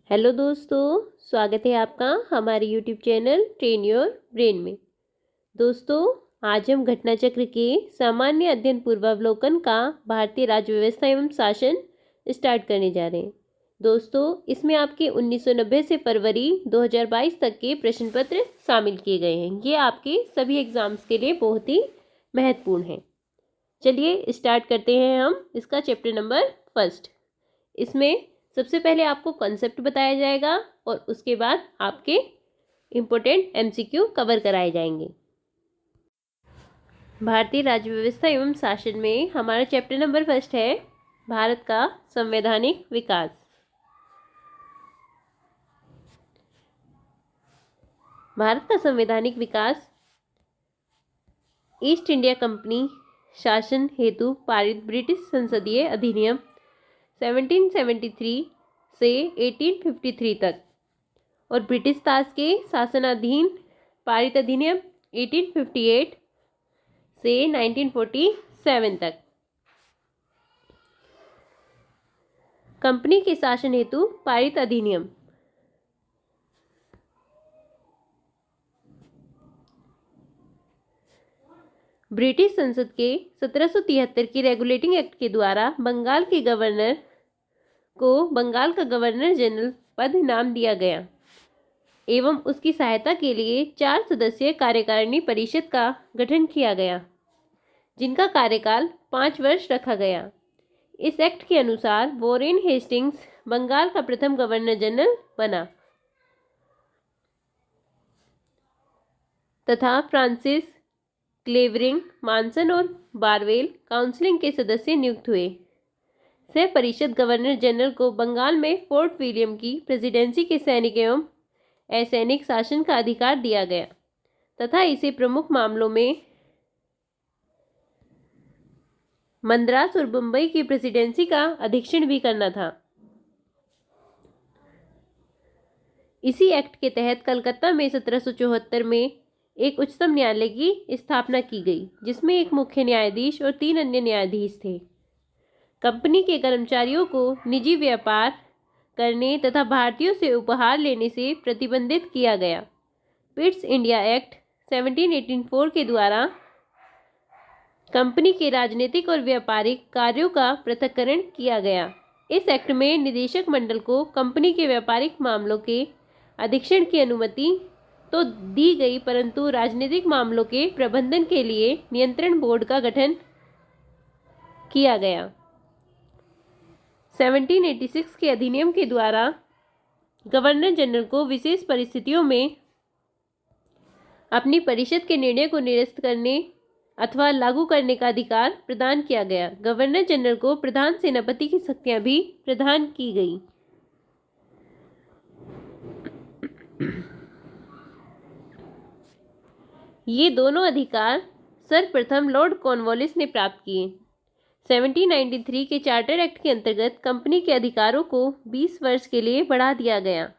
Hello दोस्तों, स्वागत है आपका हमारे YouTube channel train your brain में। दोस्तों, आज हम घटना चक्र के सामान्य अध्ययन पूर्वावलोकन का भारतीय राज्य व्यवस्था एवं शासन स्टार्ट करने जा रहे हैं। दोस्तों, इसमें आपके 1990 से फरवरी 2022 तक के प्रश्न पत्र शामिल किए गए हैं। ये आपके सभी एग्जाम्स के लिए बहुत ही महत्वपूर्ण है। चलिए स्टार्ट करते हैं हम इसका चैप्टर नंबर 1। इसमें सबसे पहले आपको कॉन्सेप्ट बताया जाएगा और उसके बाद आपके इम्पोर्टेंट एमसीक्यू कवर कराए जाएंगे। भारतीय राज्य व्यवस्था एवं शासन में हमारा चैप्टर नंबर 1 है भारत का संवैधानिक विकास। भारत का संवैधानिक विकास ईस्ट इंडिया कंपनी शासन हेतु पारित ब्रिटिश संसदीय अधिनियम 1773 से 1853 तक और ब्रिटिश ताज के शासनाधीन पारित अधिनियम 1858 से 1947 तक। कंपनी के शासन हेतु पारित अधिनियम ब्रिटिश संसद के 1773 की रेगुलेटिंग एक्ट के द्वारा बंगाल के गवर्नर को बंगाल का गवर्नर जनरल पद नाम दिया गया एवं उसकी सहायता के लिए 4 सदस्यीय कार्यकारिणी परिषद का गठन किया गया, जिनका कार्यकाल 5 वर्ष रखा गया। इस एक्ट के अनुसार वॉरेन हेस्टिंग्स बंगाल का प्रथम गवर्नर जनरल बना तथा फ्रांसिस क्लेवरिंग, मानसन और बारवेल काउंसिलिंग के सदस्य नियुक्त हुए। सह परिषद गवर्नर जनरल को बंगाल में फोर्ट विलियम की प्रेसिडेंसी के सैनिक एवं असैनिक शासन का अधिकार दिया गया तथा इसे प्रमुख मामलों में मद्रास और मुंबई की प्रेसिडेंसी का अधीक्षण भी करना था। इसी एक्ट के तहत कलकत्ता में 1774 में एक उच्चतम न्यायालय की स्थापना की गई, जिसमें एक मुख्य न्यायाधीश और 3 अन्य न्यायाधीश थे। कंपनी के कर्मचारियों को निजी व्यापार करने तथा भारतीयों से उपहार लेने से प्रतिबंधित किया गया। पिट्स इंडिया एक्ट 1784 के द्वारा कंपनी के राजनीतिक और व्यापारिक कार्यों का पृथक्करण किया गया। इस एक्ट में निदेशक मंडल को कंपनी के व्यापारिक मामलों के अधीक्षण की अनुमति तो दी गई, परंतु राजनीतिक मामलों के प्रबंधन के लिए नियंत्रण बोर्ड का गठन किया गया। 1786 के अधिनियम के द्वारा गवर्नर जनरल को विशेष परिस्थितियों में अपनी परिषद के निर्णय को निरस्त करने अथवा लागू करने का अधिकार प्रदान किया गया। गवर्नर जनरल को प्रधान सेनापति की शक्तियां भी प्रदान की गई। ये दोनों अधिकार सर्वप्रथम लॉर्ड कॉर्नवालिस ने प्राप्त किए। 1793 के चार्टर एक्ट के अंतर्गत कंपनी के अधिकारों को 20 वर्ष के लिए बढ़ा दिया गया।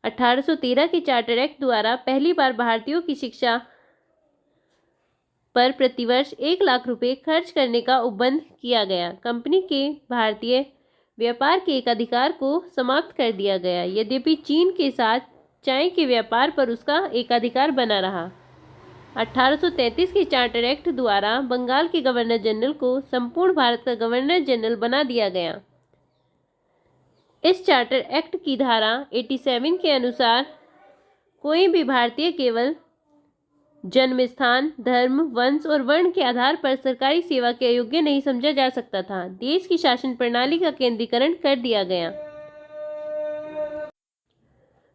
1813 के चार्टर एक्ट द्वारा पहली बार भारतीयों की शिक्षा पर प्रतिवर्ष 1 लाख रुपए खर्च करने का उपबंध किया गया। कंपनी के भारतीय व्यापार के एक अधिकार को समाप्त कर दिया गया, यद्यपि चीन के साथ चाय के व्यापार पर उसका एकाधिकार बना रहा। 1833 के चार्टर एक्ट द्वारा बंगाल के गवर्नर जनरल को संपूर्ण भारत का गवर्नर जनरल बना दिया गया। इस चार्टर एक्ट की धारा 87 के अनुसार कोई भी भारतीय केवल जन्म स्थान, धर्म, वंश और वर्ण के आधार पर सरकारी सेवा के अयोग्य नहीं समझा जा सकता था। देश की शासन प्रणाली का केंद्रीकरण कर दिया गया।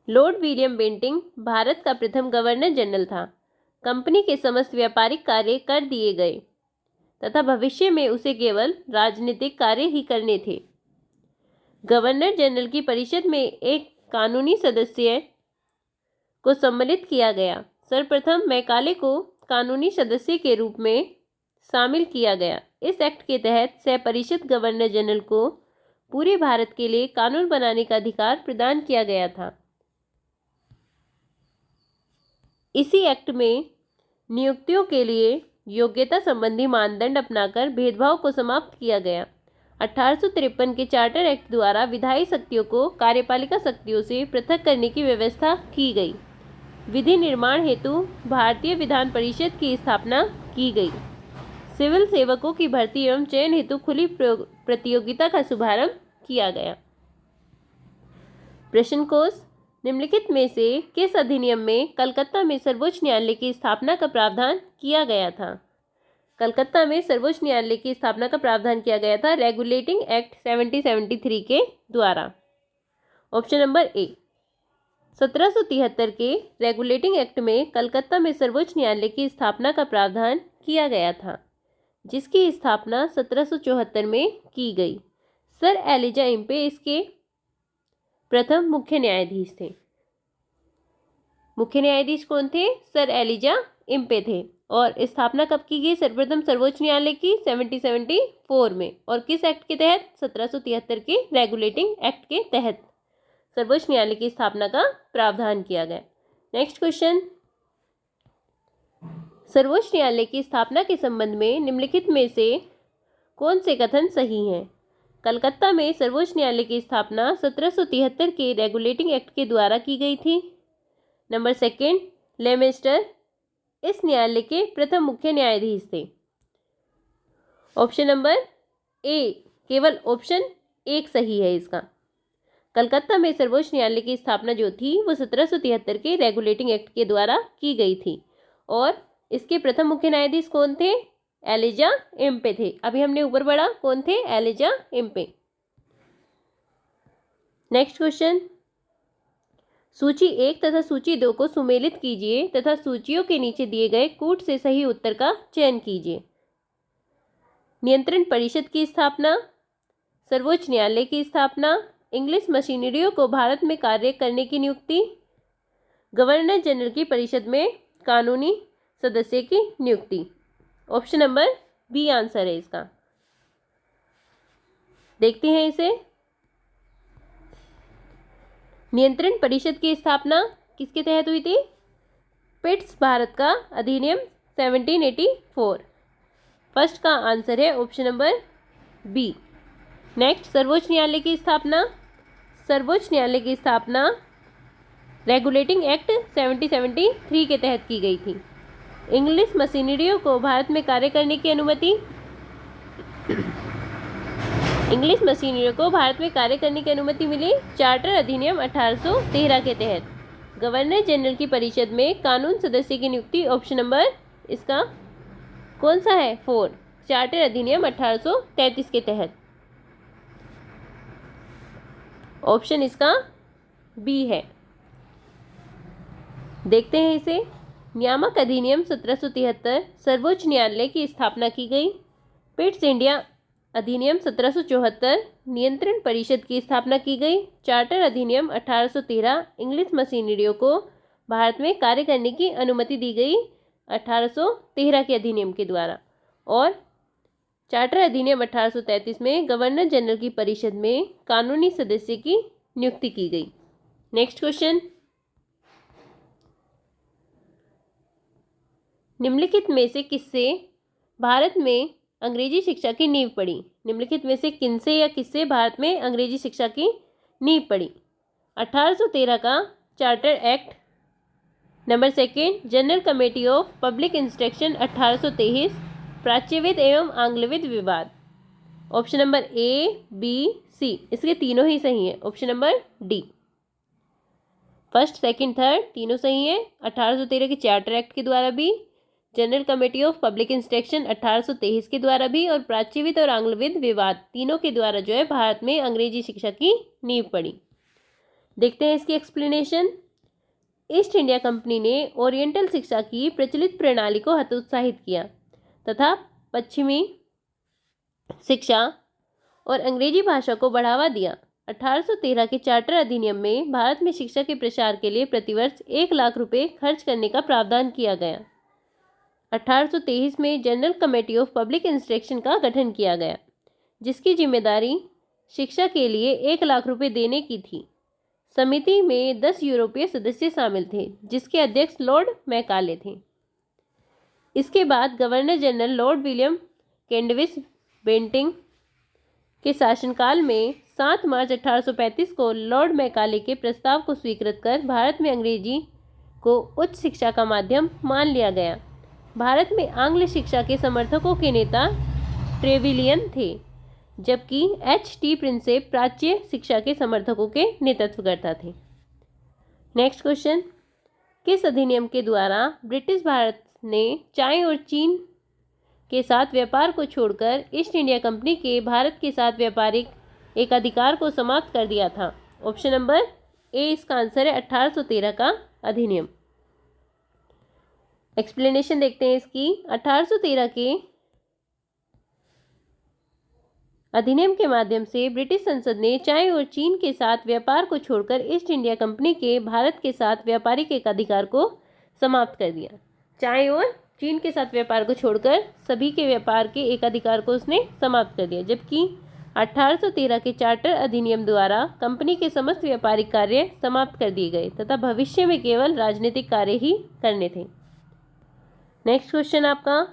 लॉर्ड विलियम बेंटिंग भारत का प्रथम गवर्नर जनरल था। कंपनी के समस्त व्यापारिक कार्य कर दिए गए तथा भविष्य में उसे केवल राजनीतिक कार्य ही करने थे। गवर्नर जनरल की परिषद में एक कानूनी सदस्य को सम्मिलित किया गया। सर्वप्रथम मैकाले को कानूनी सदस्य के रूप में शामिल किया गया। इस एक्ट के तहत सह परिषद गवर्नर जनरल को पूरे भारत के लिए कानून बनाने का अधिकार प्रदान किया गया था। इसी एक्ट में नियुक्तियों के लिए योग्यता संबंधी मानदंड अपनाकर भेदभाव को समाप्त किया गया। 1853 के चार्टर एक्ट द्वारा विधायी शक्तियों को कार्यपालिका शक्तियों से पृथक करने की व्यवस्था की गई। विधि निर्माण हेतु भारतीय विधान परिषद की स्थापना की गई। सिविल सेवकों की भर्ती एवं चयन हेतु खुली प्रतियोगिता का शुभारंभ किया गया। प्रश्न कोश, निम्नलिखित में से किस अधिनियम में कलकत्ता में सर्वोच्च न्यायालय की स्थापना का प्रावधान किया गया था? कलकत्ता में सर्वोच्च न्यायालय की स्थापना का प्रावधान किया गया था रेगुलेटिंग एक्ट 1773 के द्वारा। ऑप्शन नंबर ए, 1773 के रेगुलेटिंग एक्ट में कलकत्ता में सर्वोच्च न्यायालय की स्थापना का प्रावधान किया गया था, जिसकी स्थापना 1774 में की गई। सर एलिजा इम्पे इसके प्रथम मुख्य न्यायाधीश थे। मुख्य न्यायाधीश कौन थे? सर एलिजा इम्पे थे। और स्थापना कब की गई सर्वप्रथम सर्वोच्च न्यायालय की? 1774 में। और किस एक्ट के तहत? 1773 के रेगुलेटिंग एक्ट के तहत सर्वोच्च न्यायालय की स्थापना का प्रावधान किया गया। नेक्स्ट क्वेश्चन, सर्वोच्च न्यायालय की स्थापना के संबंध में निम्नलिखित में से कौन से कथन सही हैं? कलकत्ता में सर्वोच्च न्यायालय की स्थापना 1773 के रेगुलेटिंग एक्ट के द्वारा की गई थी। नंबर सेकेंड, लेमेस्टर इस न्यायालय के प्रथम मुख्य न्यायाधीश थे। ऑप्शन नंबर ए, केवल ऑप्शन एक सही है इसका। कलकत्ता में सर्वोच्च न्यायालय की स्थापना जो थी वो 1773 के रेगुलेटिंग एक्ट के द्वारा की गई थी और इसके प्रथम मुख्य न्यायाधीश कौन थे? एलिजा इम्पे थे। अभी हमने ऊपर पढ़ा कौन थे? Elijah Impey. नेक्स्ट क्वेश्चन, सूची 1 तथा सूची 2 को सुमेलित कीजिए तथा सूचियों के नीचे दिए गए कूट से सही उत्तर का चयन कीजिए। नियंत्रण परिषद की स्थापना, सर्वोच्च न्यायालय की स्थापना, इंग्लिश मशीनरियों को भारत में कार्य करने की नियुक्ति, गवर्नर जनरल की परिषद में कानूनी सदस्य की नियुक्ति। ऑप्शन नंबर बी आंसर है इसका। देखते हैं इसे। नियंत्रण परिषद की स्थापना किसके तहत हुई थी? पिट्स भारत का अधिनियम 1784। फर्स्ट का आंसर है ऑप्शन नंबर बी। नेक्स्ट, सर्वोच्च न्यायालय की स्थापना, सर्वोच्च न्यायालय की स्थापना रेगुलेटिंग एक्ट 1773 के तहत की गई थी। इंग्लिश मशीनरियों को भारत में कार्य करने की अनुमति, इंग्लिश मशीनरियों को भारत में कार्य करने की अनुमति मिली चार्टर अधिनियम 1813 के तहत। गवर्नर जनरल की परिषद में कानून सदस्य की नियुक्ति, ऑप्शन नंबर इसका कौन सा है? 4, चार्टर अधिनियम 1833 के तहत। ऑप्शन इसका बी है। देखते हैं इसे। नियामक अधिनियम 1773 सर्वोच्च न्यायालय की स्थापना की गई। पिट्स इंडिया अधिनियम 1774 नियंत्रण परिषद की स्थापना की गई। चार्टर अधिनियम 1813 इंग्लिश मशीनरियों को भारत में कार्य करने की अनुमति दी गई 1813 के अधिनियम के द्वारा। और चार्टर अधिनियम 1833 में गवर्नर जनरल की परिषद में कानूनी सदस्य की नियुक्ति की गई। नेक्स्ट क्वेश्चन, निम्नलिखित में से किससे भारत में अंग्रेजी शिक्षा की नींव पड़ी? निम्नलिखित में से किनसे या किससे भारत में अंग्रेजी शिक्षा की नींव पड़ी? 1813 का charter act. Number second, general committee of public instruction 1823, प्राच्यविद एवं आंग्लविद विवाद। ऑप्शन नंबर ए, बी, सी, इसके तीनों ही सही है। Option number D. First, second, third तीनों सही है। 1813 के चार्टर एक्ट के द्वारा भी, general committee of public instruction 1823 के द्वारा भी और प्राच्यविद और आंग्लविद विवाद तीनों के द्वारा जो है भारत में अंग्रेजी शिक्षा की नींव पड़ी। देखते हैं इसकी एक्सप्लेनेशन। ईस्ट इंडिया कंपनी ने ओरिएंटल शिक्षा की प्रचलित प्रणाली को हतोत्साहित किया तथा पश्चिमी शिक्षा और अंग्रेजी भाषा को बढ़ावा दिया। 1813 के चार्टर अधिनियम में भारत में शिक्षा के प्रसार के लिए प्रतिवर्ष 1 लाख रुपए खर्च करने का प्रावधान किया गया। 1823 में general committee of public instruction का गठन किया गया, जिसकी जिम्मेदारी शिक्षा के लिए 1 लाख रुपए देने की थी। समिति में 10 यूरोपीय सदस्य शामिल थे, जिसके अध्यक्ष लॉर्ड मैकाले थे। इसके बाद governor general lord William Cavendish Bentinck के शासनकाल में 7 मार्च 1835 को लॉर्ड मैकाले के प्रस्ताव को स्वीकृत कर भारत में अंग्रेजी को उच्च शिक्षा का माध्यम मान लिया गया। भारत में आंग्ल शिक्षा के समर्थकों के नेता ट्रेविलियन थे, जबकि H.T. प्रिंसेप प्राच्य शिक्षा के समर्थकों के नेतृत्वकर्ता थे। नेक्स्ट क्वेश्चन, किस अधिनियम के द्वारा ब्रिटिश भारत ने चाय और चीन के साथ व्यापार को छोड़कर ईस्ट इंडिया कंपनी के भारत के साथ व्यापारिक एकाधिकार को समाप्त कर दिया था? ऑप्शन नंबर ए इसका आंसर है 1813 का अधिनियम। एक्सप्लेनेशन देखते हैं इसकी। 1813 के अधिनियम के माध्यम से ब्रिटिश संसद ने चाय और चीन के साथ व्यापार को छोड़कर ईस्ट इंडिया कंपनी के भारत के साथ व्यापारिक एकाधिकार को समाप्त कर दिया। चाय और चीन के साथ व्यापार को छोड़कर सभी के व्यापार के एकाधिकार को उसने समाप्त कर दिया, जबकि 1813 के चार्टर अधिनियम द्वारा कंपनी के समस्त व्यापारिक कार्य समाप्त कर दिए गए तथा भविष्य में केवल राजनीतिक कार्य ही करने थे। नेक्स्ट क्वेश्चन आपका,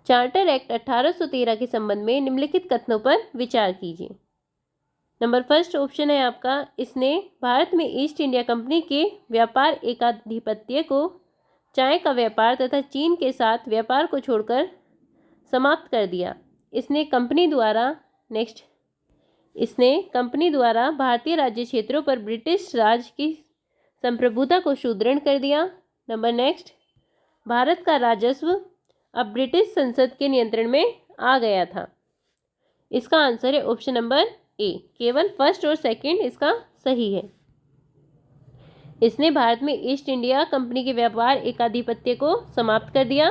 चार्टर एक्ट 1813 के संबंध में निम्नलिखित कथनों पर विचार कीजिए। नंबर फर्स्ट ऑप्शन है आपका, इसने भारत में ईस्ट इंडिया कंपनी के व्यापार एकाधिपत्य को चाय का व्यापार तथा चीन के साथ व्यापार को छोड़कर समाप्त कर दिया। इसने कंपनी द्वारा भारतीय राज्य क्षेत्रों पर ब्रिटिश राज की संप्रभुता को सुदृढ़ कर दिया। नंबर नेक्स्ट, भारत का राजस्व अब ब्रिटिश संसद के नियंत्रण में आ गया था। इसका आंसर है ऑप्शन नंबर ए, केवल फर्स्ट और सेकंड इसका सही है। इसने भारत में ईस्ट इंडिया कंपनी के व्यापार एकाधिपत्य को समाप्त कर दिया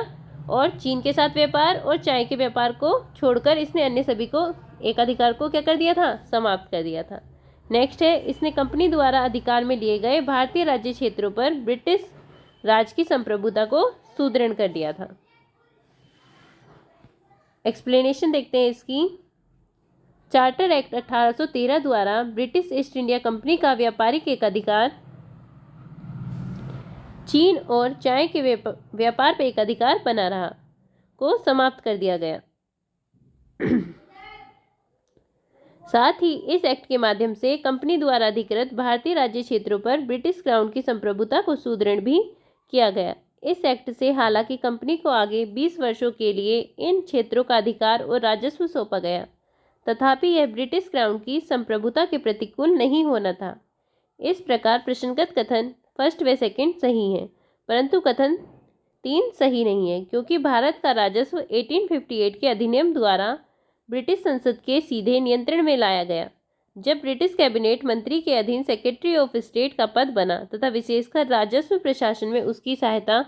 और चीन के साथ व्यापार और चाय के व्यापार को छोड़कर इसने अन्य सभी को एकाधिकार को क्या कर दिया था? समाप्त कर दिया था। नेक्स्ट है, इसने कंपनी द्वारा अधिकार में लिए गए भारतीय राज्य क्षेत्रों पर ब्रिटिश राज की संप्रभुता को सुदृढ़ कर दिया था। एक्सप्लेनेशन देखते हैं इसकी। चार्टर एक्ट 1813 द्वारा ब्रिटिश ईस्ट इंडिया कंपनी का व्यापारिक एकाधिकार चीन और चाय के व्यापार पर एकाधिकार बना रहा को समाप्त कर दिया गया। साथ ही इस एक्ट के माध्यम से कंपनी द्वारा अधिकृत भारतीय राज्य क्षेत्रों पर ब्रिटिश क्राउन की संप्रभुता को सुदृढ़ भी किया गया। इस एक्ट से हालांकि कंपनी को आगे 20 वर्षों के लिए इन क्षेत्रों का अधिकार और राजस्व सौंपा गया, तथापि यह ब्रिटिश क्राउन की संप्रभुता के प्रतिकूल नहीं होना था। इस प्रकार प्रश्नगत कथन फर्स्ट व सेकंड सही है, परंतु कथन 3 सही नहीं है, क्योंकि भारत का राजस्व 1858 के अधिनियम द्वारा ब्रिटिश संसद के सीधे नियंत्रण में लाया गया, जब ब्रिटिश कैबिनेट मंत्री के अधीन सेक्रेटरी ऑफ स्टेट का पद बना तथा विशेषकर राजस्व प्रशासन में उसकी सहायता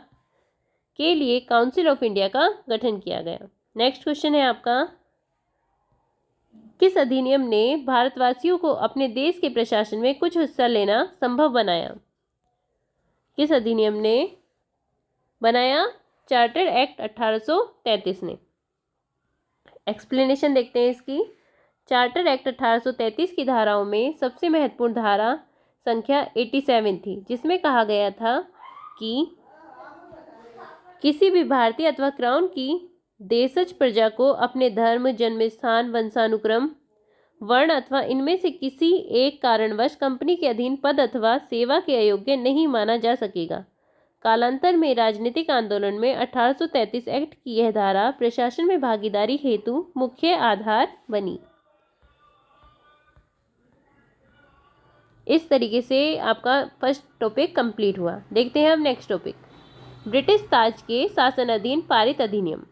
के लिए काउंसिल ऑफ इंडिया का गठन किया गया। नेक्स्ट क्वेश्चन है आपका, किस अधिनियम ने भारतवासियों को अपने देश के प्रशासन में कुछ हिस्सा लेना संभव बनाया? किस अधिनियम ने बनाया? चार्टर एक्ट 1833 ने। एक्सप्लेनेशन देखते हैं इसकी। चार्टर एक्ट 1833 की धाराओं में सबसे महत्वपूर्ण धारा संख्या 87 थी, जिसमें कहा गया था कि किसी भी भारतीय अथवा क्राउन की देशज प्रजा को अपने धर्म, जन्म स्थान, वंशानुक्रम, वर्ण अथवा इनमें से किसी एक कारणवश कंपनी के अधीन पद अथवा सेवा के अयोग्य नहीं माना जा सकेगा। कालांतर में राजनीतिक आंदोलन में 1833 एक्ट की यह धारा प्रशासन में भागीदारी हेतु मुख्य आधार बनी। इस तरीके से आपका फर्स्ट टॉपिक कंप्लीट हुआ। देखते हैं हम नेक्स्ट टॉपिक, ब्रिटिश ताज के शासनाधीन पारित अधिनियम।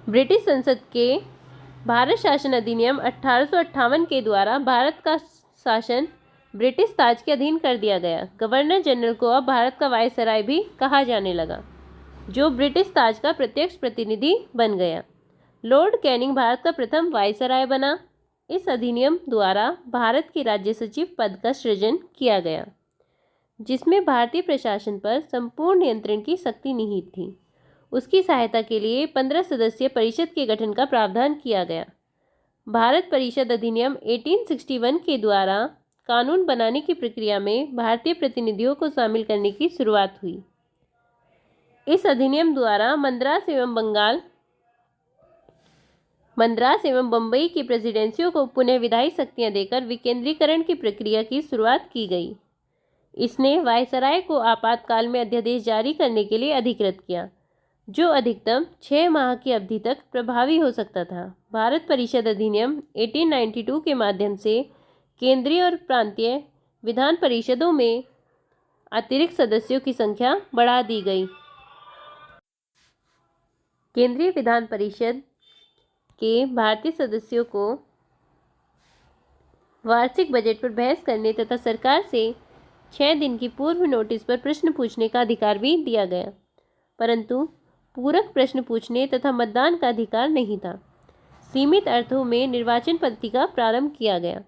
ब्रिटिश संसद के भारत शासन अधिनियम 1858 के द्वारा भारत का शासन ब्रिटिश ताज के अधीन कर दिया गया। गवर्नर जनरल को अब भारत का वायसराय भी कहा जाने लगा, जो ब्रिटिश ताज का प्रत्यक्ष प्रतिनिधि बन गया। लॉर्ड कैनिंग भारत का प्रथम वायसराय बना। इस अधिनियम द्वारा भारत के राज्य सचिव पद का सृजन किया गया, जिसमें भारतीय प्रशासन पर संपूर्ण नियंत्रण की शक्ति निहित थी। उसकी सहायता के लिए 15 सदस्यीय परिषद के गठन का प्रावधान किया गया। भारत परिषद अधिनियम 1861 के द्वारा कानून बनाने की प्रक्रिया में भारतीय प्रतिनिधियों को शामिल करने की शुरुआत हुई। इस अधिनियम द्वारा मद्रास एवं बम्बई की प्रेसिडेंसियों को पुनः विधायी शक्तियां देकर विकेंद्रीकरण की प्रक्रिया की शुरुआत की गई। इसने वायसराय को आपातकाल में अध्यादेश जारी करने के लिए अधिकृत किया, जो अधिकतम 6 माह की अवधि तक प्रभावी हो सकता था। भारत परिषद अधिनियम 1892 के माध्यम से केंद्रीय और प्रांतीय विधान परिषदों में अतिरिक्त सदस्यों की संख्या बढ़ा दी गई। केंद्रीय विधान परिषद के भारतीय सदस्यों को वार्षिक बजट पर बहस करने तथा सरकार से 6 दिन की पूर्व नोटिस पर प्रश्न पूछने का अधिकार भी दिया गया, परंतु पूरक प्रश्न पूछने तथा मतदान का अधिकार नहीं था। सीमित अर्थों में निर्वाचन पद्धति का प्रारंभ किया गया।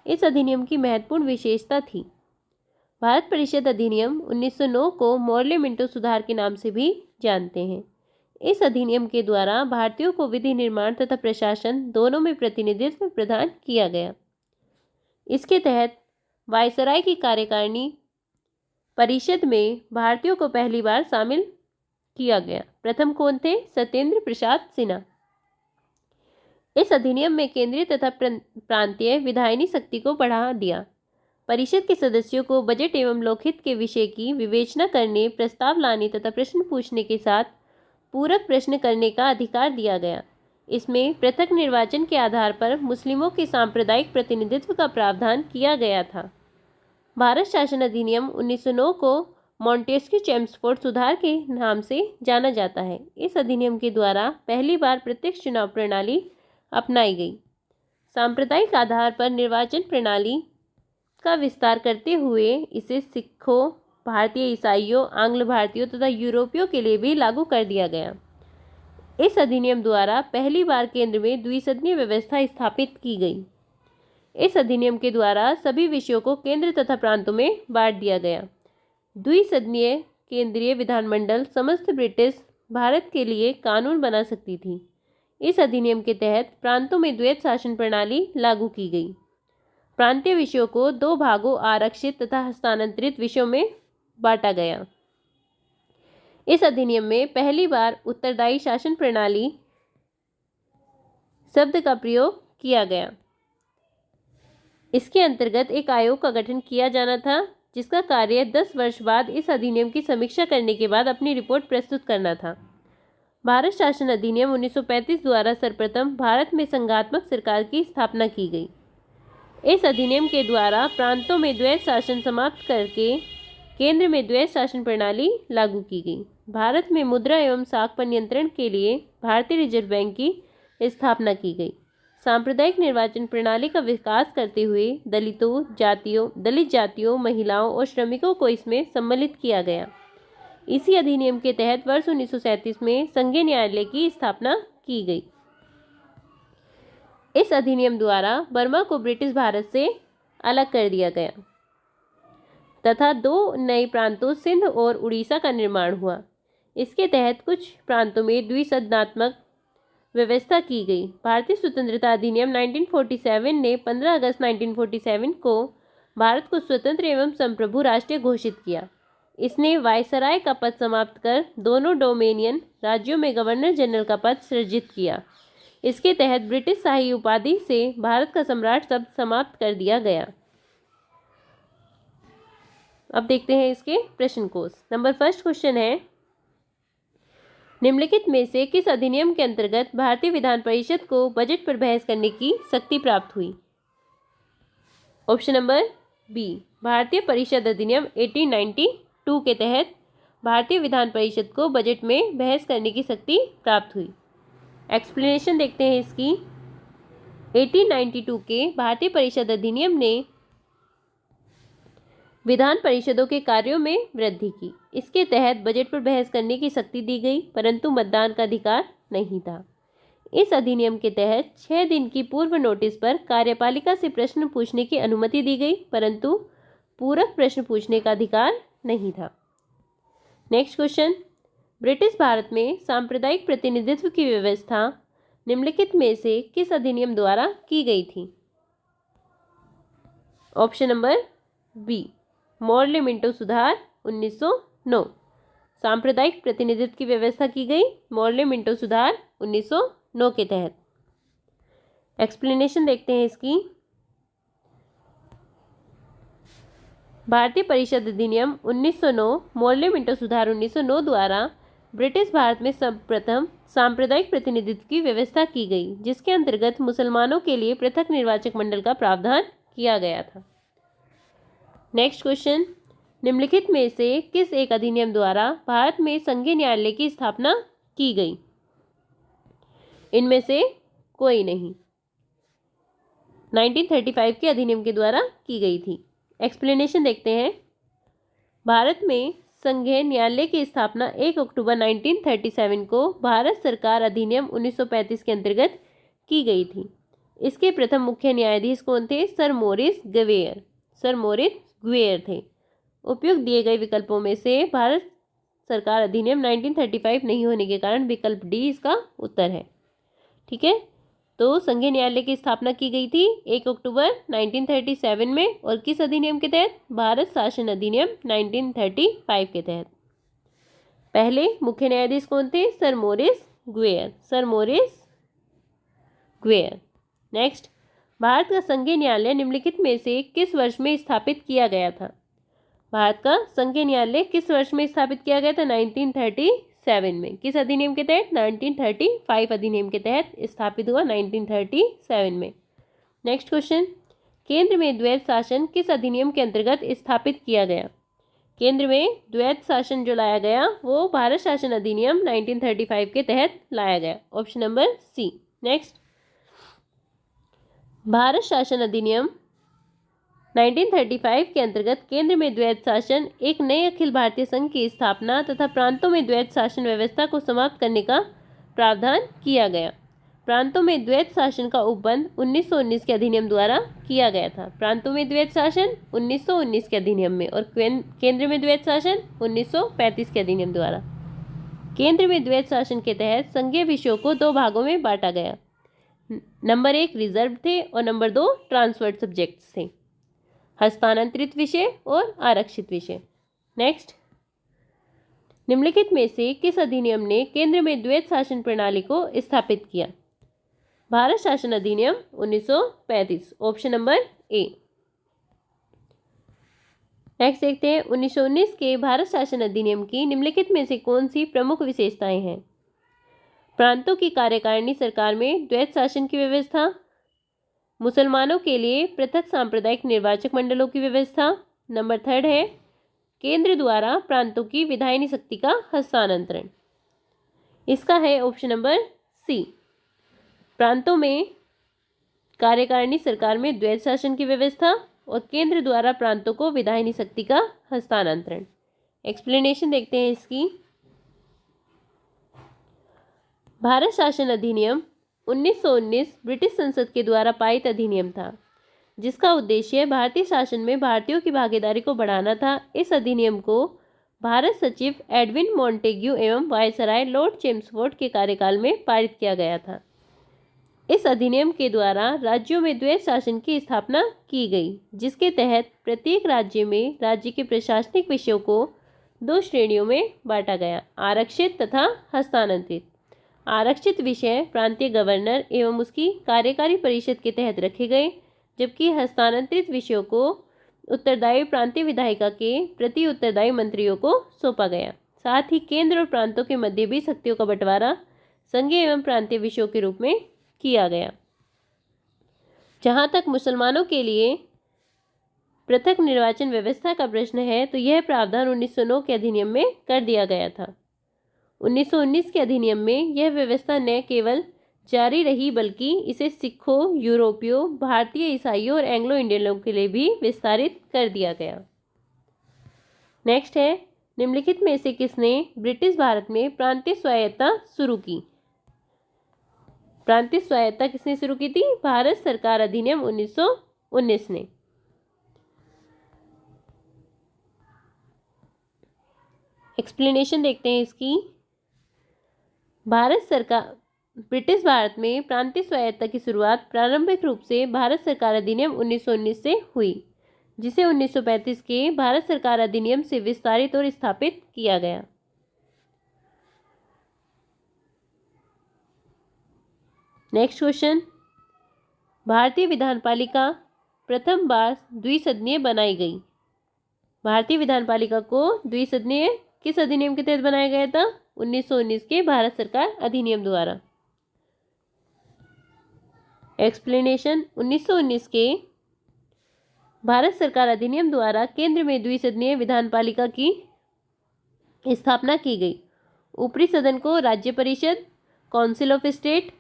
इस अधिनियम की महत्वपूर्ण विशेषता थी। भारत परिषद अधिनियम 1909 को मॉर्ले मिंटो सुधार के नाम से भी जानते हैं। इस अधिनियम के द्वारा भारतीयों को विधि निर्माण तथा प्रशासन दोनों में प्रतिनिधित्व प्रदान किया गया। इसके तहत वायसराय की कार्यकारिणी परिषद में भारतीयों को पहली बार शामिल किया गया। प्रथम कौन थे? सत्येंद्र प्रसाद सिन्हा। इस अधिनियम में केंद्रीय तथा प्रांतीय विधायिनी शक्ति को बढ़ा दिया। परिषद के सदस्यों को बजट एवं लोकहित के विषय की विवेचना करने, प्रस्ताव लाने तथा प्रश्न पूछने के साथ पूरक प्रश्न करने का अधिकार दिया गया। इसमें पृथक निर्वाचन के आधार पर मुस्लिमों के सांप्रदायिक प्रतिनिधित्व का प्रावधान किया गया था। भारत शासन अधिनियम 1909 को मॉन्टेस्क्यू चेम्सफोर्ड सुधार के नाम से जाना जाता है। इस अधिनियम के द्वारा पहली बार प्रत्यक्ष चुनाव प्रणाली अपनाई गई। सांप्रदायिक आधार पर निर्वाचन प्रणाली का विस्तार करते हुए इसे सिखों, भारतीय ईसाइयों, आंग्ल भारतीयों तथा यूरोपियों के लिए भी लागू कर दिया गया। इस अधिनियम द्वारा पहली बार केंद्र में द्विसदनीय व्यवस्था स्थापित की गई। इस अधिनियम के द्वारा सभी विषयों को केंद्र तथा प्रांतों में बांट दिया गया। द्विसदनीय केंद्रीय विधानमंडल समस्त ब्रिटिश भारत के लिए कानून बना सकती थी। इस अधिनियम के तहत प्रांतों में द्वैत शासन प्रणाली लागू की गई। प्रांतीय विषयों को 2 भागों आरक्षित तथा हस्तांतरित विषयों में बांटा गया। इस अधिनियम में पहली बार उत्तरदायी शासन प्रणाली शब्द का प्रयोग किया गया। इसके अंतर्गत एक आयोग का गठन किया जाना था, जिसका कार्य 10 वर्ष बाद इस अधिनियम की समीक्षा करने के बाद अपनी रिपोर्ट प्रस्तुत करना था। भारत शासन अधिनियम 1935 द्वारा सर्वप्रथम भारत में संघात्मक सरकार की स्थापना की गई। इस अधिनियम के द्वारा प्रांतों में द्वैत शासन समाप्त करके केंद्र में द्वैत शासन प्रणाली लागू की गई। भारत में मुद्रा एवं साख पर नियंत्रण के लिए भारतीय रिजर्व बैंक की स्थापना की गई। सांप्रदायिक निर्वाचन प्रणाली का विकास करते हुए दलित जातियों, महिलाओं और श्रमिकों को इसमें सम्मिलित किया गया। इसी अधिनियम के तहत वर्ष 1937 में संघीय न्यायालय की स्थापना की गई। इस अधिनियम द्वारा बर्मा को ब्रिटिश भारत से अलग कर दिया गया तथा 2 नए प्रांतों सिंध और उड़ीसा का निर्माण हुआ। इसके तहत कुछ प्रांतों में द्विसदनात्मक व्यवस्था की गई। भारतीय स्वतंत्रता अधिनियम 1947 ने 15 अगस्त 1947 को भारत को स्वतंत्र एवं संप्रभु राष्ट्र घोषित किया। इसने वायसराय का पद समाप्त कर दोनों डोमेनियन राज्यों में गवर्नर जनरल का पद सृजित किया। इसके तहत ब्रिटिश शाही उपाधि से भारत का सम्राट शब्द समाप्त कर दिया गया। अब देखते हैं इसके प्रश्न कोश। नंबर फर्स्ट क्वेश्चन है, निम्नलिखित में से किस अधिनियम के अंतर्गत भारतीय विधान परिषद को बजट पर बहस करने की शक्ति प्राप्त हुई? ऑप्शन नंबर बी, भारतीय परिषद अधिनियम 1892 के तहत भारतीय विधान परिषद को बजट में बहस करने की शक्ति प्राप्त हुई। एक्सप्लेनेशन देखते हैं इसकी। 1892 के भारतीय परिषद अधिनियम ने विधान परिषदों के कार्यों में वृद्धि की। इसके तहत बजट पर बहस करने की शक्ति दी गई, परंतु मतदान का अधिकार नहीं था। इस अधिनियम के तहत 6 दिन की पूर्व नोटिस पर कार्यपालिका से प्रश्न पूछने की अनुमति दी गई, परंतु पूरक प्रश्न पूछने का अधिकार नहीं था। नेक्स्ट क्वेश्चन, ब्रिटिश भारत में सांप्रदायिक प्रतिनिधित्व की व्यवस्था निम्नलिखित में से किस अधिनियम द्वारा की गई थी? Option number B, Morley Minto सुधार 1909। सांप्रदायिक प्रतिनिधित्व की व्यवस्था की गई? मॉर्ले मिंटो सुधार 1909 के तहत। एक्सप्लेनेशन देखते हैं इसकी। भारतीय परिषद अधिनियम 1909 मॉर्ले मिंटो सुधार 1909 द्वारा ब्रिटिश भारत में सर्वप्रथम सांप्रदायिक प्रतिनिधित्व की व्यवस्था की गई, जिसके अंतर्गत मुसलमानों के लिए पृथक निर्वाचक मंडल का प्रावधान किया गया था। नेक्स्ट क्वेश्चन, निम्नलिखित में से किस एक अधिनियम द्वारा भारत में संघीय न्यायालय की स्थापना की गई? इनमें से कोई नहीं। 1935 के अधिनियम के द्वारा की गई थी। एक्सप्लेनेशन देखते हैं। भारत में संघीय न्यायालय की स्थापना 1 अक्टूबर 1937 को भारत सरकार अधिनियम 1935 के अंतर्गत की गई थी। इसके प्रथम मुख्य न्यायाधीश कौन थे? Sir Maurice Gwyer. Sir Maurice Gwyer थे। उपयुक्त दिए गए विकल्पों में से भारत सरकार अधिनियम 1935 नहीं होने के कारण विकल्प डी इसका उत्तर है। ठीक है, तो संघीय न्यायालय की स्थापना की गई थी 1 अक्टूबर 1937 में, और किस अधिनियम के तहत? भारत शासन अधिनियम 1935 के तहत। पहले मुख्य न्यायाधीश कौन थे? Sir Maurice Gwyer. Sir Maurice Gwyer. Next, Bharat का संघीय न्यायालय निम्नलिखित में से किस वर्ष में स्थापित किया गया था? भारत का संघीय न्यायालय किस वर्ष में स्थापित किया गया था? 1937 में। किस अधिनियम के तहत? 1935 अधिनियम के तहत स्थापित हुआ 1937 में। नेक्स्ट क्वेश्चन, केंद्र में द्वैध शासन किस अधिनियम के अंतर्गत स्थापित किया गया? केंद्र में द्वैध शासन जो लाया गया वो भारत शासन अधिनियम 1935 के तहत लाया गया। Option number C. नेक्स्ट, भारत शासन अधिनियम 1935 के अंतर्गत केंद्र में द्वैध शासन, एक नए अखिल भारतीय संघ की स्थापना तथा प्रांतों में द्वैध शासन व्यवस्था को समाप्त करने का प्रावधान किया गया। प्रांतों में द्वैध शासन का उपबंध 1919 के अधिनियम द्वारा किया गया था। प्रांतों में द्वैध शासन 1919 के अधिनियम में, और केंद्र में द्वैध शासन 1935 के अधिनियम द्वारा। केंद्र में द्वैध शासन के तहत संघीय विषयों को दो भागों में बांटा गया। नंबर 1 रिजर्व थे और नंबर 2 ट्रांसफर्ड सब्जेक्ट्स थे, हस्तांतरित विषय और आरक्षित विषय। नेक्स्ट, निम्नलिखित में से किस अधिनियम ने केंद्र में द्वैध शासन प्रणाली को स्थापित किया? भारत शासन अधिनियम 1935। Option number A. नेक्स्ट देखते हैं, 1919 के भारत शासन अधिनियम की निम्नलिखित में से कौन सी प्रमुख विशेषताएं हैं? प्रांतों की कार्यकारिणी सरकार में द्वैध शासन की व्यवस्था, मुसलमानों के लिए पृथक सांप्रदायिक निर्वाचक मंडलों की व्यवस्था। नंबर 3 है केंद्र द्वारा प्रांतों की विधायिनी शक्ति का हस्तांतरण। इसका है ऑप्शन नंबर सी, प्रांतों में कार्यकारिणी सरकार में द्वैध शासन की व्यवस्था और केंद्र द्वारा प्रांतों को विधायिनी शक्ति का हस्तांतरण। एक्सप्लेनेशन देखते हैं इसकी। भारत शासन अधिनियम 1919 ब्रिटिश संसद के द्वारा पारित अधिनियम था, जिसका उद्देश्य भारतीय शासन में भारतीयों की भागीदारी को बढ़ाना था। इस अधिनियम को भारत सचिव एडविन मॉन्टेग्यू एवं वायसराय लॉर्ड चेम्सफोर्ड के कार्यकाल में पारित किया गया था। इस अधिनियम के द्वारा राज्यों में द्वैध शासन की स्थापना की गई, जिसके तहत प्रत्येक राज्य में राज्य के प्रशासनिक विषयों को 2 श्रेणियों में बांटा गया, आरक्षित तथा हस्तांतरित। आरक्षित विषय प्रांतीय गवर्नर एवं उसकी कार्यकारी परिषद के तहत रखे गए, जबकि हस्तांतरित विषयों को उत्तरदायी प्रांतीय विधायिका के प्रति उत्तरदायी मंत्रियों को सौंपा गया। साथ ही केंद्र और प्रांतों के मध्य भी शक्तियों का बंटवारा संघीय एवं प्रांतीय विषयों के रूप में किया गया। जहां तक मुसलमानों के लिए पृथक निर्वाचन व्यवस्था का प्रश्न है, तो यह प्रावधान 1909 के अधिनियम में कर दिया गया था। 1919 के अधिनियम में यह व्यवस्था न केवल जारी रही, बल्कि इसे सिखों, यूरोपियों, भारतीय ईसाइयों और एंग्लो इंडियनों के लिए भी विस्तारित कर दिया गया। नेक्स्ट है, निम्नलिखित में से किसने ब्रिटिश भारत में प्रांतीय स्वायत्तता शुरू की? प्रांतीय स्वायत्तता किसने शुरू की थी? भारत सरकार अधिनियम 1919 ने। एक्सप्लेनेशन देखते हैं इसकी। भारत सरकार ब्रिटिश भारत में प्रांतीय स्वायत्तता की शुरुआत प्रारंभिक रूप से भारत सरकार अधिनियम 1919 से हुई, जिसे 1935 के भारत सरकार अधिनियम से विस्तारित और स्थापित किया गया। नेक्स्ट क्वेश्चन, भारतीय विधानपालिका प्रथम बार द्विसदनीय बनाई गई। भारतीय विधानपालिका को द्विसदनीय किस अधिनियम के तहत बनाया गया था? 1919 के भारत सरकार अधिनियम द्वारा। एक्सप्लेनेशन, 1919 के भारत सरकार अधिनियम द्वारा केंद्र में द्विसदनीय विधानपालिका की स्थापना की गई। ऊपरी सदन को राज्य परिषद, काउंसिल ऑफ स्टेट,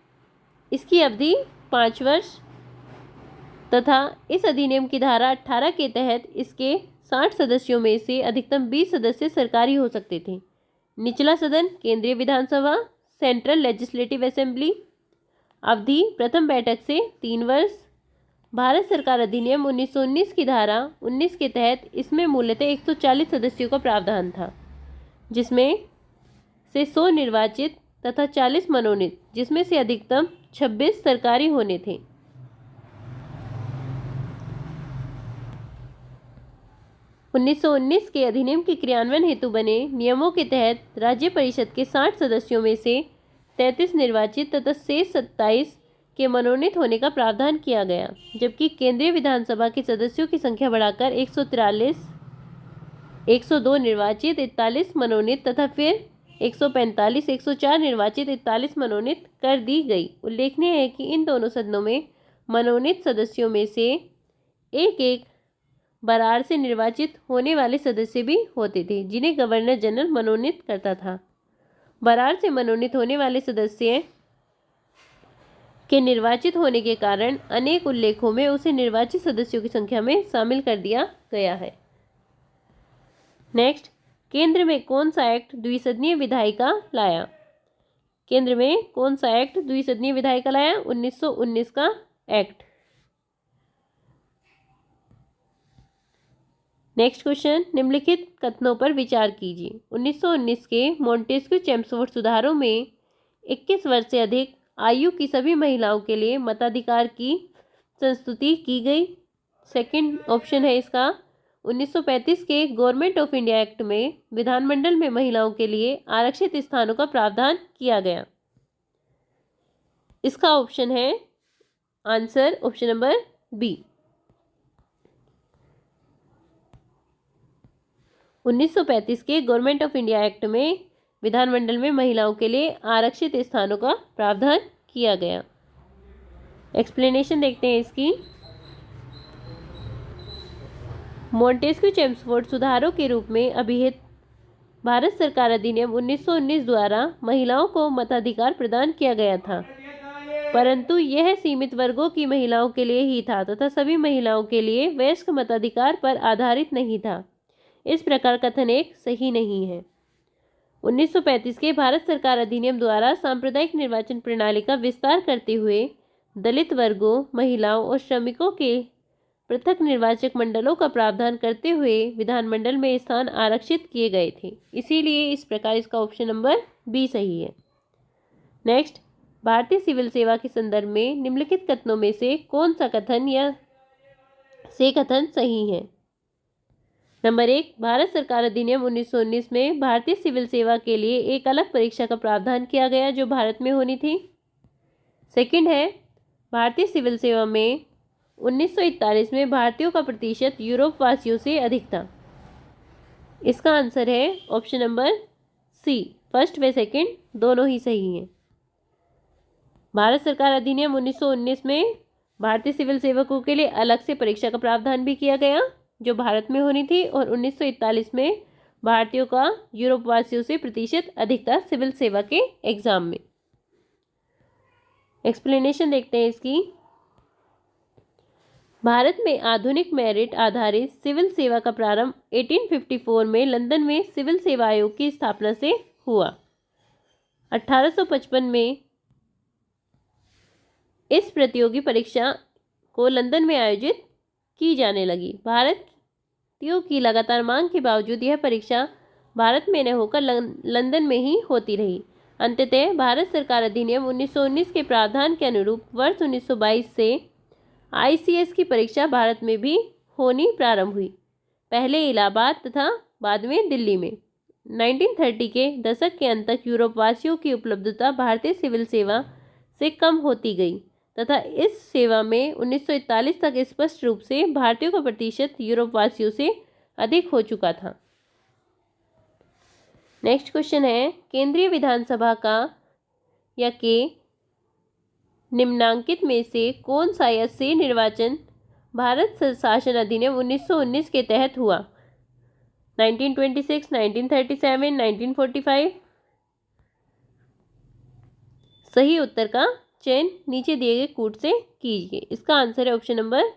इसकी अवधि 5 वर्ष तथा इस अधिनियम की धारा 18 के तहत इसके 60 सदस्यों में से अधिकतम 20 सदस्य सरकारी हो सकते थे। निचला सदन केंद्रीय विधानसभा, सेंट्रल लेजिस्लेटिव असेंबली, अवधि प्रथम बैठक से 3 वर्ष। भारत सरकार अधिनियम 1919 की धारा 19 के तहत इसमें मूलतः 140 सदस्यों का प्रावधान था, जिसमें से 100 निर्वाचित तथा 40 मनोनीत, जिसमें से अधिकतम 26 सरकारी होने थे। उन्नीस के अधिनियम के क्रियान्वयन हेतु बने नियमों के तहत राज्य परिषद के 60 सदस्यों में से 33 निर्वाचित तथा शेष 27 के मनोनीत होने का प्रावधान किया गया, जबकि केंद्रीय विधानसभा के सदस्यों की संख्या बढ़ाकर 143, 102 निर्वाचित, 41 मनोनीत तथा फिर 145, 104 निर्वाचित, 41 मनोनीत कर दी गई। उल्लेखनीय है कि इन दोनों सदनों में मनोनीत सदस्यों में से एक बरार से निर्वाचित होने वाले सदस्य भी होते थे, जिन्हें गवर्नर जनरल मनोनीत करता था। बरार से मनोनीत होने वाले सदस्य के निर्वाचित होने के कारण अनेक उल्लेखों में उसे निर्वाचित सदस्यों की संख्या में शामिल कर दिया गया है। नेक्स्ट, केंद्र में कौन सा एक्ट द्विसदनीय विधायिका लाया? केंद्र में कौन सा एक्ट द्विसदनीय विधायिका लाया? 1919 का एक्ट। नेक्स्ट क्वेश्चन, निम्नलिखित कथनों पर विचार कीजिए। 1919 के मोंटेस्क्यू चेम्सफोर्ड सुधारों में 21 वर्ष से अधिक आयु की सभी महिलाओं के लिए मताधिकार की संस्तुति की गई। सेकंड ऑप्शन है इसका। 1935 के गवर्नमेंट ऑफ इंडिया एक्ट में विधानमंडल में महिलाओं के लिए आरक्षित स्थानों का प्रावधान किया गया। इसका ऑप्शन है आंसर ऑप्शन नंबर बी। 1935 के गवर्नमेंट ऑफ इंडिया एक्ट में विधानमंडल में महिलाओं के लिए आरक्षित स्थानों का प्रावधान किया गया। एक्सप्लेनेशन देखते हैं इसकी। मोंटेस्क्यू चेम्सफोर्ड सुधारों के रूप में अभिहित भारत सरकार अधिनियम 1919 द्वारा महिलाओं को मताधिकार प्रदान किया गया था, परंतु यह सीमित वर्गों की महिलाओं के लिए ही था तथा सभी महिलाओं के लिए वयस्क मताधिकार पर आधारित नहीं था। इस प्रकार कथन एक सही नहीं है। 1935 के भारत सरकार अधिनियम द्वारा सांप्रदायिक निर्वाचन प्रणाली का विस्तार करते हुए दलित वर्गों, महिलाओं और श्रमिकों के पृथक निर्वाचक मंडलों का प्रावधान करते हुए विधानमंडल में स्थान आरक्षित किए गए थे। इसीलिए इस प्रकार इसका ऑप्शन नंबर बी सही है। नेक्स्ट, भारतीय सिविल सेवा के संदर्भ में निम्नलिखित कथनों में से कौन सा कथन सही है? नंबर 1, भारत सरकार अधिनियम 1919 में भारतीय सिविल सेवा के लिए एक अलग परीक्षा का प्रावधान किया गया जो भारत में होनी थी। सेकंड है, भारतीय सिविल सेवा में 1941 में भारतीयों का प्रतिशत यूरोप वासियों से अधिक था। इसका आंसर है ऑप्शन नंबर सी। फर्स्ट व सेकंड दोनों ही सही हैं। भारत सरकार अधिनियम 1919 में भारतीय सिविल सेवकों के लिए अलग से परीक्षा का प्रावधान भी किया गया जो भारत में होनी थी, और 1941 में भारतीयों का यूरोप वासियों से प्रतिशत अधिक था सिविल सेवा के एग्जाम में। एक्सप्लेनेशन देखते हैं इसकी। भारत में आधुनिक मेरिट आधारित सिविल सेवा का प्रारंभ 1854 में लंदन में सिविल सेवा आयोग की स्थापना से हुआ। 1855 में इस प्रतियोगी परीक्षा को लंदन में आयोजित की जाने लगी। भारतीयों की लगातार मांग के बावजूद यह परीक्षा भारत में न होकर लंदन में ही होती रही। अंततः भारत सरकार अधिनियम 1919 के प्रावधान के अनुरूप वर्ष 1922 से ICS की परीक्षा भारत में भी होनी प्रारंभ हुई, पहले इलाहाबाद तथा बाद में दिल्ली में। 1930 के दशक के अंत तक यूरोप वासियों की उपलब्धता भारतीय सिविल सेवा से कम होती गई तथा इस सेवा में 1941 तक स्पष्ट रूप से भारतीयों का प्रतिशत यूरोपवासियों से अधिक हो चुका था। नेक्स्ट क्वेश्चन है, केंद्रीय विधानसभा का या के निम्नांकित में से कौन सा या से निर्वाचन भारत शासन अधिनियम 1919 के तहत हुआ? 1926, 1937, 1945। सही उत्तर का चयन नीचे दिए गए कूट से कीजिए। इसका आंसर है ऑप्शन नंबर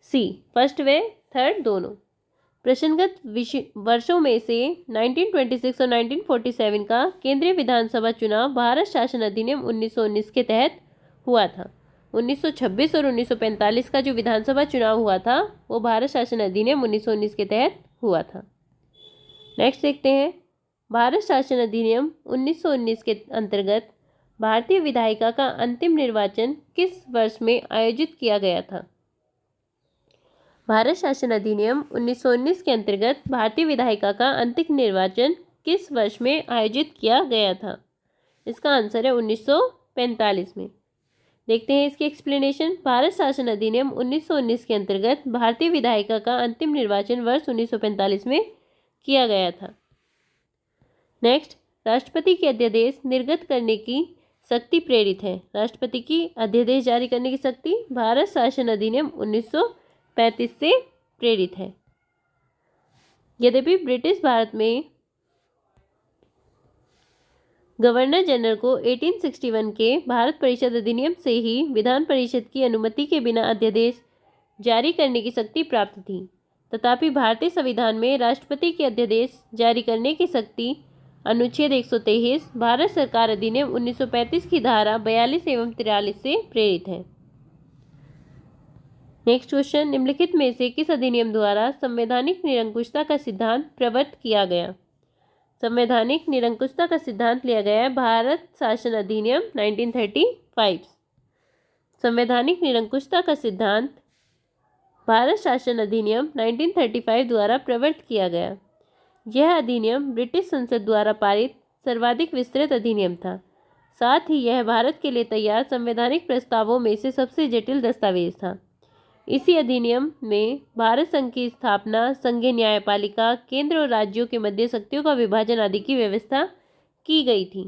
सी, फर्स्ट व थर्ड दोनों। प्रश्नगत वर्षों में से 1926 और 1947 का केंद्रीय विधानसभा चुनाव भारत शासन अधिनियम 1919 के तहत हुआ था। 1926 और 1945 का जो विधानसभा चुनाव हुआ था वो भारत शासन अधिनियम 1919 के तहत हुआ था। नेक्स्ट देखते हैं, भारत शासन अधिनियम 1919 के अंतर्गत भारतीय विधायिका का अंतिम निर्वाचन किस वर्ष में आयोजित किया गया था? भारत शासन अधिनियम 1919 के अंतर्गत भारतीय विधायिका का अंतिम निर्वाचन किस वर्ष में आयोजित किया गया था? इसका आंसर है 1945 में। देखते हैं इसकी एक्सप्लेनेशन। भारत शासन अधिनियम 1919 के अंतर्गत भारतीय विधायिका का अंतिम निर्वाचन वर्ष 1945 में किया गया था। नेक्स्ट, राष्ट्रपति के अध्यादेश निर्गत करने की शक्ति प्रेरित है। राष्ट्रपति की अध्यादेश जारी करने की शक्ति भारत शासन अधिनियम 1935 से प्रेरित है। यद्यपि ब्रिटिश भारत में गवर्नर जनरल को 1861 के भारत परिषद अधिनियम से ही विधान परिषद की अनुमति के बिना अध्यादेश जारी करने की शक्ति प्राप्त थी। तथापि भारतीय संविधान में राष्ट्रपति के अध्यादेश जारी करने की शक्ति अनुच्छेद 123 भारत सरकार अधिनियम 1935 की धारा 42 एवं 43 से प्रेरित है। नेक्स्ट क्वेश्चन, निम्नलिखित में से किस अधिनियम द्वारा संवैधानिक निरंकुशता का सिद्धांत प्रवर्तित किया गया? संवैधानिक निरंकुशता का सिद्धांत लिया गया है भारत शासन अधिनियम 1935। संवैधानिक निरंकुशता का सिद्धांत भारत शासन अधिनियम 1935 द्वारा प्रवर्तित किया गया। यह अधिनियम ब्रिटिश संसद द्वारा पारित सर्वाधिक विस्तृत अधिनियम था। साथ ही यह भारत के लिए तैयार संवैधानिक प्रस्तावों में से सबसे जटिल दस्तावेज था। इसी अधिनियम में भारत संघ की स्थापना, संघीय न्यायपालिका, केंद्र और राज्यों के मध्य शक्तियों का विभाजन आदि की व्यवस्था की गई थी।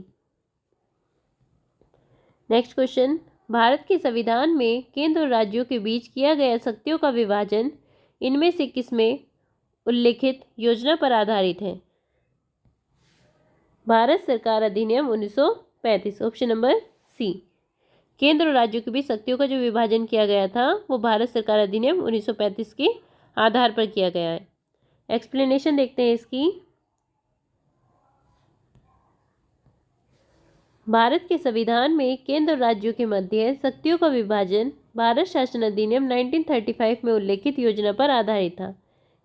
नेक्स्ट क्वेश्चन, भारत के संविधान में केंद्र और राज्यों के बीच किया गया शक्तियों का विभाजन इनमें से किसमें उल्लिखित योजना पर आधारित है? भारत सरकार अधिनियम 1935, ऑप्शन नंबर सी। केंद्र और राज्यों के बीच शक्तियों का जो विभाजन किया गया था वो भारत सरकार अधिनियम 1935 के आधार पर किया गया है। एक्सप्लेनेशन देखते हैं इसकी। भारत के संविधान में केंद्र और राज्यों के मध्य शक्तियों का विभाजन भारत शासन अधिनियम 1935 में उल्लेखित योजना पर आधारित था।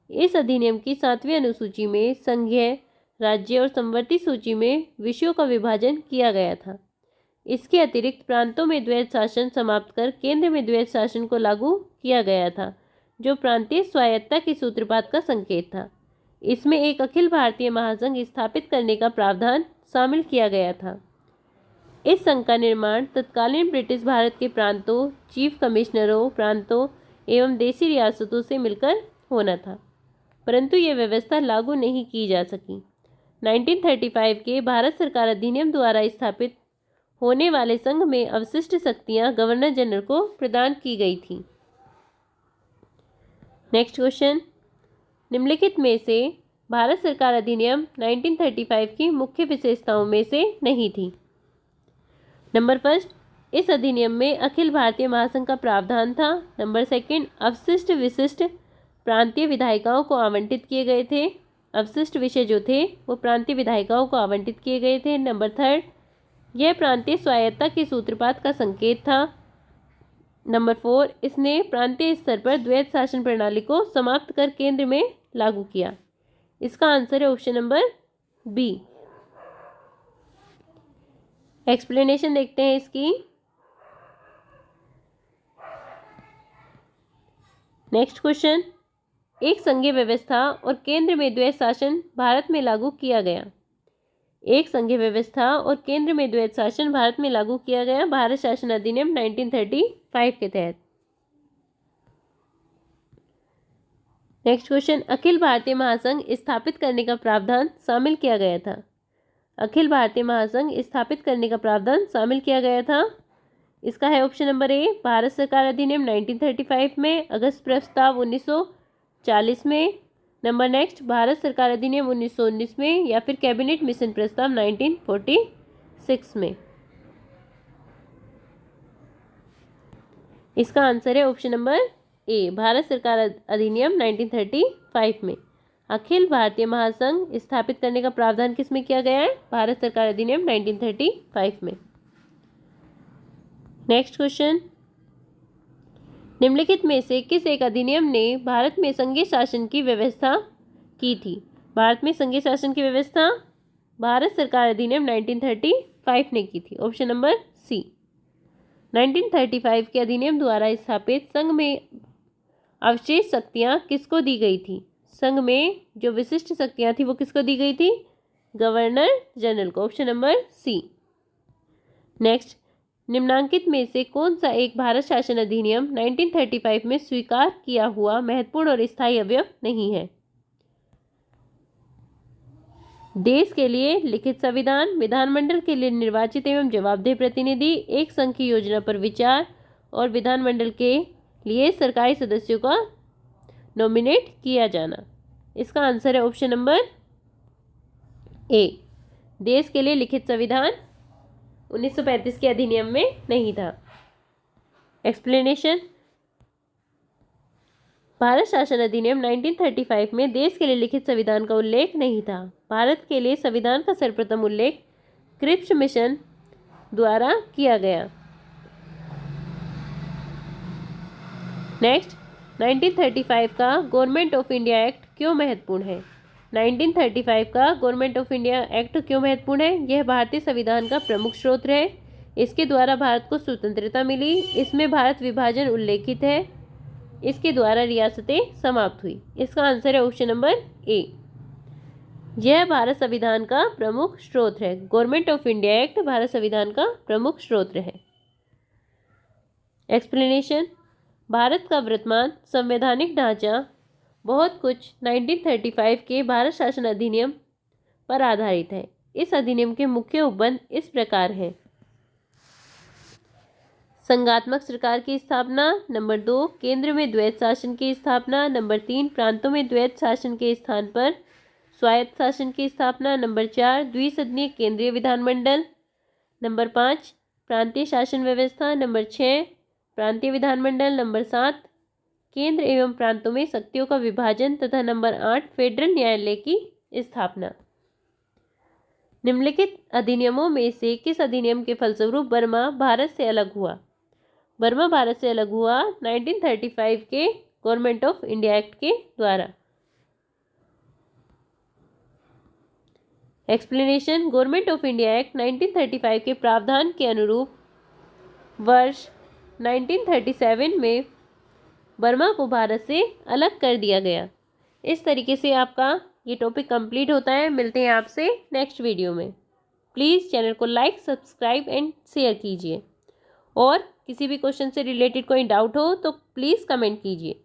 इस अधिनियम की 7वीं अनुसूची में संघीय, राज्य और समवर्ती सूची में विषयों का विभाजन किया गया था। इसके अतिरिक्त प्रांतों में द्वैध शासन समाप्त कर केंद्र में द्वैध शासन को लागू किया गया था, जो प्रांतीय स्वायत्तता की सूत्रपात का संकेत था। इसमें एक अखिल भारतीय महासंघ स्थापित करने का प्रावधान शामिल किया गया था। इस संघ का निर्माण तत्कालीन ब्रिटिश भारत के प्रांतों, चीफ कमिश्नरों, प्रांतों एवं देशी रियासतों से मिलकर होना था, परंतु यह व्यवस्था लागू नहीं की जा सकी। 1935 के भारत सरकार अधिनियम द्वारा स्थापित होने वाले संघ में अवशिष्ट शक्तियां गवर्नर जनरल को प्रदान की गई थी। नेक्स्ट क्वेश्चन, निम्नलिखित में से भारत सरकार अधिनियम 1935 की मुख्य विशेषताओं में से नहीं थी? नंबर फर्स्ट, इस अधिनियम में अखिल भारतीय महासंघ का प्रावधान था। नंबर सेकंड, अवशिष्ट विशिष्ट प्रांतीय विधायिकाओं को आवंटित किए गए थे। अवशिष्ट विषय जो थे वो प्रांतीय विधायिकाओं को आवंटित किए गए थे। नंबर थर्ड, यह प्रांतीय स्वायत्तता के सूत्रपात का संकेत था। नंबर 4, इसने प्रांतीय स्तर पर द्वैध शासन प्रणाली को समाप्त कर केंद्र में लागू किया। इसका आंसर है ऑप्शन नंबर बी। एक्सप्लेनेशन देखते हैं इसकी। नेक्स्ट क्वेश्चन, एक संघीय व्यवस्था और केंद्र में द्वैध शासन भारत में लागू किया गया। एक संघीय व्यवस्था और केंद्र में द्वैत शासन भारत में लागू किया गया? भारत शासन अधिनियम 1935 के तहत। नेक्स्ट क्वेश्चन, अखिल भारतीय महासंघ स्थापित करने का प्रावधान शामिल किया गया था? अखिल भारतीय महासंघ स्थापित करने का प्रावधान शामिल किया गया था? इसका है ऑप्शन नंबर ए, भारत सरकार अधिनियम 1935 में, अगस्त प्रस्ताव 1940 में, नंबर नेक्स्ट भारत सरकार अधिनियम 1919 में, या फिर कैबिनेट मिशन प्रस्ताव 1946 में। इसका आंसर है ऑप्शन नंबर ए, भारत सरकार अधिनियम 1935 में। अखिल भारतीय महासंघ स्थापित करने का प्रावधान किस में किया गया है? भारत सरकार अधिनियम 1935 में। नेक्स्ट क्वेश्चन, निम्नलिखित में से किस एक अधिनियम ने भारत में संघीय शासन की व्यवस्था की थी? भारत में संघीय शासन की व्यवस्था भारत सरकार अधिनियम 1935 ने की थी। ऑप्शन नंबर सी। 1935 के अधिनियम द्वारा स्थापित संघ में अवशेष शक्तियां किसको दी गई थी? संघ में जो विशिष्ट शक्तियां थी वो किसको दी गई थी? गवर्नर जनरल को। Option number C. नेक्स्ट, निम्नांकित में से कौन सा एक भारत शासन अधिनियम 1935 में स्वीकार किया हुआ महत्वपूर्ण और स्थायी अवयव नहीं है? देश के लिए लिखित संविधान, विधानमंडल के लिए निर्वाचित एवं जवाबदेह प्रतिनिधि, एक संघ की योजना पर विचार, और विधानमंडल के लिए सरकारी सदस्यों का नॉमिनेट किया जाना। इसका आंसर है ऑप्शन नंबर ए, देश के लिए लिखित संविधान 1935 के अधिनियम में नहीं था। एक्सप्लेनेशन, भारत शासन अधिनियम 1935 में देश के लिए लिखित संविधान का उल्लेख नहीं था। भारत के लिए संविधान का सर्वप्रथम उल्लेख क्रिप्स मिशन द्वारा किया गया। नेक्स्ट, 1935 का गवर्नमेंट ऑफ इंडिया एक्ट क्यों महत्वपूर्ण है? 1935 का गवर्नमेंट ऑफ इंडिया एक्ट क्यों महत्वपूर्ण है? यह भारतीय संविधान का प्रमुख स्रोत है। इसके द्वारा भारत को स्वतंत्रता मिली। इसमें भारत विभाजन उल्लेखित है। इसके द्वारा रियासतें समाप्त हुई। इसका आंसर है ऑप्शन नंबर ए, यह भारत संविधान का प्रमुख स्रोत है। Government of India act Bharat संविधान का प्रमुख स्रोत है। एक्सप्लेनेशन, भारत का वर्तमान संवैधानिक ढांचा बहुत कुछ 1935 के भारत शासन अधिनियम पर आधारित है। इस अधिनियम के मुख्य उपबंध इस प्रकार हैं: संघात्मक सरकार की स्थापना, नंबर 2 केंद्र में द्वैत शासन की स्थापना, नंबर 3 प्रांतों में द्वैत शासन के स्थान पर स्वायत्त शासन की स्थापना, नंबर 4 द्विसदनीय केंद्रीय विधानमंडल, नंबर 5 प्रांतीय शासन व्यवस्था, नंबर 6 प्रांतीय विधानमंडल, नंबर 7 केंद्र एवं प्रांतों में शक्तियों का विभाजन, तथा नंबर 8 फेडरल न्यायालय की स्थापना। निम्नलिखित अधिनियमों में से किस अधिनियम के फलस्वरूप बर्मा भारत से अलग हुआ? बर्मा भारत से अलग हुआ 1935 के गवर्नमेंट ऑफ इंडिया एक्ट के द्वारा। Explanation, government of India act 1935 के प्रावधान के अनुरूप वर्ष 1937 में बर्मा को भारत से अलग कर दिया गया। इस तरीके से आपका ये टॉपिक कंप्लीट होता है। मिलते हैं आपसे नेक्स्ट वीडियो में। प्लीज़ चैनल को लाइक, सब्सक्राइब एंड शेयर कीजिए, और किसी भी क्वेश्चन से रिलेटेड कोई डाउट हो तो प्लीज़ कमेंट कीजिए।